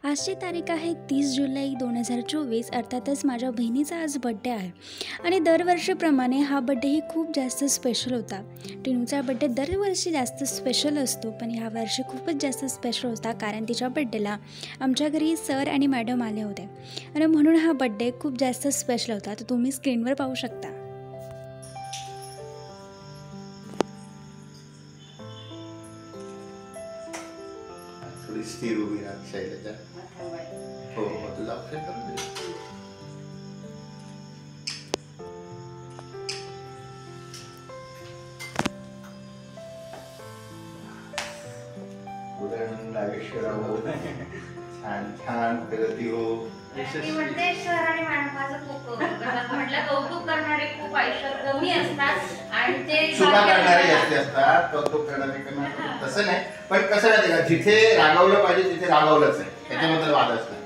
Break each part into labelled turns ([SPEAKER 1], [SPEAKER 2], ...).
[SPEAKER 1] आजची तारीख आहे 30 जुलै 2024. अर्थातच माझ्या बहिणीचा आज बड्डे आहे आणि दरवर्षीप्रमाणे हा बड्डेही खूप जास्त स्पेशल होता. टिनूचा बड्डे दरवर्षी जास्त स्पेशल असतो, पण ह्या वर्षी खूपच जास्त स्पेशल होता कारण तिच्या बड्डेला आमच्या घरी सर आणि मॅडम आले होते आणि म्हणून हा बड्डे खूप जास्त स्पेशल होता. तर तुम्ही स्क्रीनवर पाहू शकता.
[SPEAKER 2] थोडी स्थिर उभी राहा शैलजा. हो हो तुझा ऑप्शन करून दे. उदाहरण आयुष्य राहो. छान छान प्रगती हो.
[SPEAKER 3] सर आणि मॅडमाचं खूप म्हटलं कौतुक करणारे खूप आयुष्यात कमी असतात आणि ते
[SPEAKER 2] चुका करणारे जास्ती असतात. कौतुक करणारे तसं नाही, पण कसं माहिती का, जिथे रागवलं पाहिजे तिथे रागवलंच आहे, त्याच्याबद्दल वादच नाही.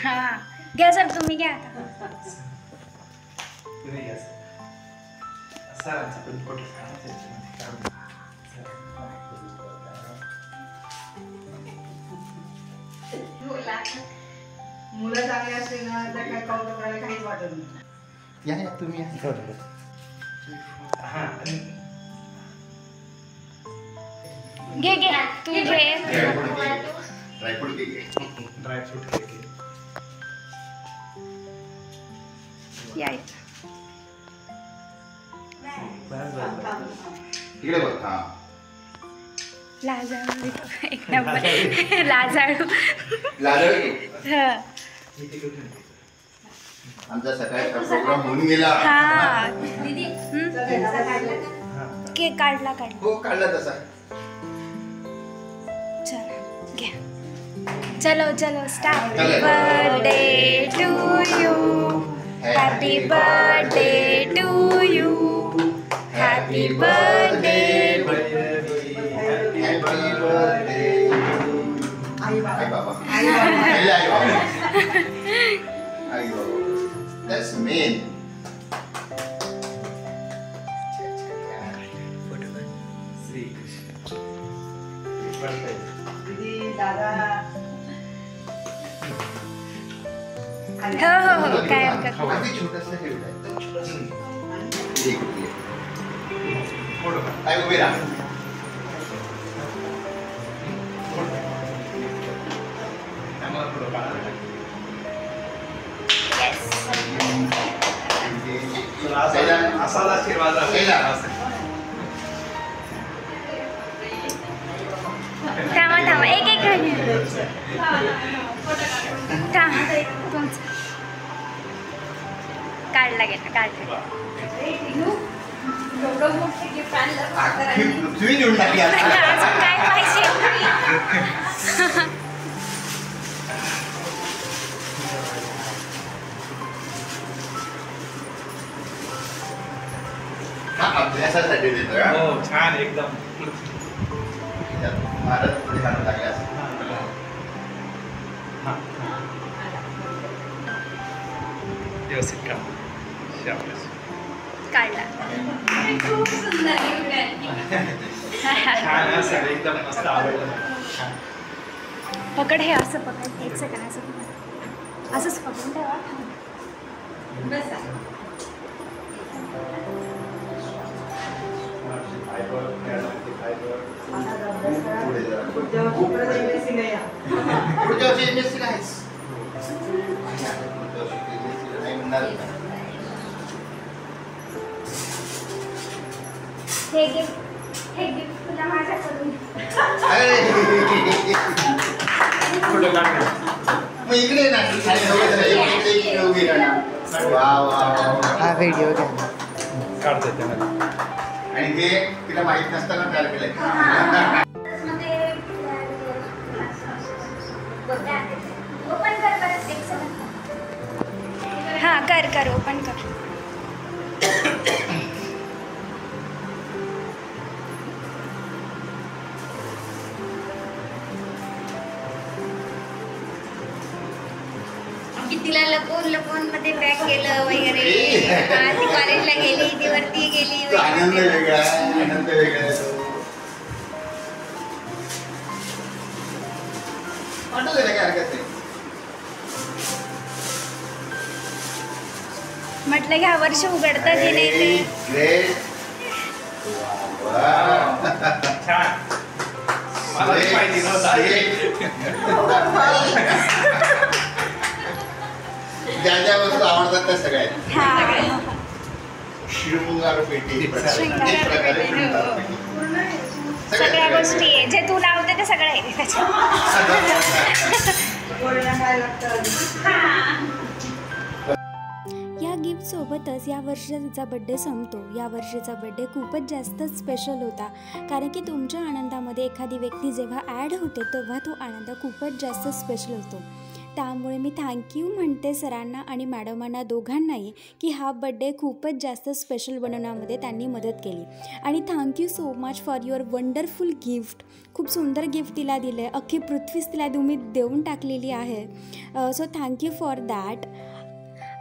[SPEAKER 1] हां घ्या सर, तुम्ही घ्या आता.
[SPEAKER 4] मुलं चांगली असते ना तर काय कौतुक करायला काहीच वाटत नाही.
[SPEAKER 2] या तुम्ही
[SPEAKER 1] घे घे तू घे.
[SPEAKER 2] ड्रायफ्रूट घे.
[SPEAKER 1] या
[SPEAKER 2] इकडे बघ. हा
[SPEAKER 1] लाजाळू एक नंबर. लाजाळू
[SPEAKER 2] लाजळ.
[SPEAKER 1] हां
[SPEAKER 2] आमचा सकाळचा प्रोग्राम होऊन गेला.
[SPEAKER 1] हां
[SPEAKER 3] दीदी
[SPEAKER 1] केक काढला.
[SPEAKER 2] हो काढला तसा.
[SPEAKER 1] चलो घ्या. चलो चलो स्टार्ट.
[SPEAKER 2] चलो.
[SPEAKER 1] Birthday to you. Happy birthday to you. Happy birthday.
[SPEAKER 2] Happy birthday.
[SPEAKER 4] आई बाबा.
[SPEAKER 2] आई बाबा.
[SPEAKER 4] आई बाबा.
[SPEAKER 2] आई बाबा. आई बाबा. That's mean.
[SPEAKER 4] दीदी दादा
[SPEAKER 1] हो काय हरकत नाही.
[SPEAKER 2] अगदी छोटंसं हे आहे. एकदम छोटंसं. एक घे. आई उभी राहा.
[SPEAKER 5] असाच आशीर्वाद
[SPEAKER 1] थांबा एक एक काढला गेला काढला.
[SPEAKER 3] एवढं मोठे गिफ्ट आणलं
[SPEAKER 2] पृथ्वी देऊन टाकली आता.
[SPEAKER 1] अजून काय पाहिजे.
[SPEAKER 2] हा अभ्यासासाठी देतोय.
[SPEAKER 5] हो छान एकदम.
[SPEAKER 2] भारत पुढे हात लागल्यास
[SPEAKER 5] व्यवस्थित काम.
[SPEAKER 1] काढला.
[SPEAKER 3] खूप सुंदर गिफ्ट आहे.
[SPEAKER 5] छान असं एकदम मस्त आवडलं.
[SPEAKER 1] पकड. हे असं पकड. एक सेकंड असं पकड. असंच पकडून ठेवा.
[SPEAKER 3] बसा.
[SPEAKER 2] पुढे जा.
[SPEAKER 4] पुढच्या वर्षी परत MSc ला या.
[SPEAKER 2] पुढच्या वर्षी MSc नाहीच. पुढच्या वर्षी MSc ला नाही म्हणणार.
[SPEAKER 1] हे गिफ्ट तुला माझ्याकडून.
[SPEAKER 5] फोटो काढ.
[SPEAKER 2] मग इकडे ना इकडे उभी राहणार. वा वा वा.
[SPEAKER 4] हा व्हिडिओ घ्या.
[SPEAKER 5] काढतोय त्याला.
[SPEAKER 2] आणि ते तिला माहित नसताना तयार केलंय.
[SPEAKER 1] हां कर ओपन कर.
[SPEAKER 3] कितीला लपवून लपून मध्ये पॅक केलं वगैरे. हा, ती कॉलेजला गेली, ती वरती गेली
[SPEAKER 2] तो आनंद वेगळा आहे, आनंद वेगळा आहे तो. वाटत आहे ना, काय हरकत नाही.
[SPEAKER 1] म्हटलं ह्या वर्ष उघडतं की नाही ते.
[SPEAKER 2] ग्रेट.
[SPEAKER 5] छान. मला ते माहिती नव्हतं.
[SPEAKER 2] ज्या ज्या वस्तू आवडतात त्या सगळ्या आहेत.
[SPEAKER 1] हां.
[SPEAKER 2] शृंगार पेटी एक प्रकारे
[SPEAKER 1] शृंगार
[SPEAKER 2] शृंगार
[SPEAKER 1] पेटी.
[SPEAKER 2] पेटी.
[SPEAKER 1] सगळ्या गोष्टी आहे जे तू लावते ते सगळं आहे त्याच्यात.
[SPEAKER 4] पोरीला काय लागतं?
[SPEAKER 1] या गिफ्टसोबतच या वर्षीचा तिचा बड्डे संपतो. या वर्षीचा बड्डे खूपच जास्त स्पेशल होता, कारण की तुमच्या आनंदामध्ये एखादी व्यक्ती जेव्हा ॲड होते तेव्हा तो आनंद खूपच जास्त स्पेशल होतो. त्यामुळे मी थँक्यू म्हणते सरांना आणि मॅडमांना दोघांनाही की हा बड्डे खूपच जास्त स्पेशल बनवण्यामध्ये त्यांनी मदत केली. आणि thank you so much for your wonderful gift. खूप सुंदर गिफ्ट तिला दिलं आहे, अख्खी पृथ्वीच तिला तुम्ही देऊन टाकलेली आहे. So thank you for that.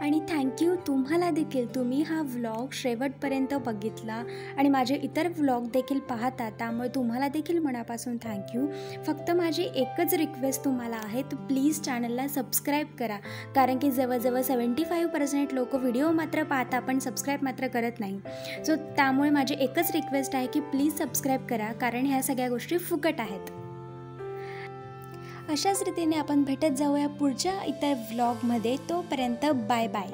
[SPEAKER 1] आणि थँक्यू तुम्हाला देखील, तुम्ही हा व्लॉग शेवटपर्यंत बघितला आणि माझे इतर व्लॉग देखील पाहता, त्यामुळे तुम्हाला देखील मनापासून थँक्यू. फक्त माझी एकच रिक्वेस्ट तुम्हाला आहे, तर प्लीज चॅनलला सबस्क्राईब करा, कारण की जवळजवळ 75% लोक व्हिडिओ मात्र पाहता पण सबस्क्राईब मात्र करत नाही. सो त्यामुळे माझी एकच रिक्वेस्ट आहे की प्लीज सबस्क्राईब करा, कारण ह्या सगळ्या गोष्टी फुकट आहेत. अशाच रीतीने आपण भेटत जाऊया पुढच्या इतर व्लॉगमध्ये. तोपर्यंत बाय बाय.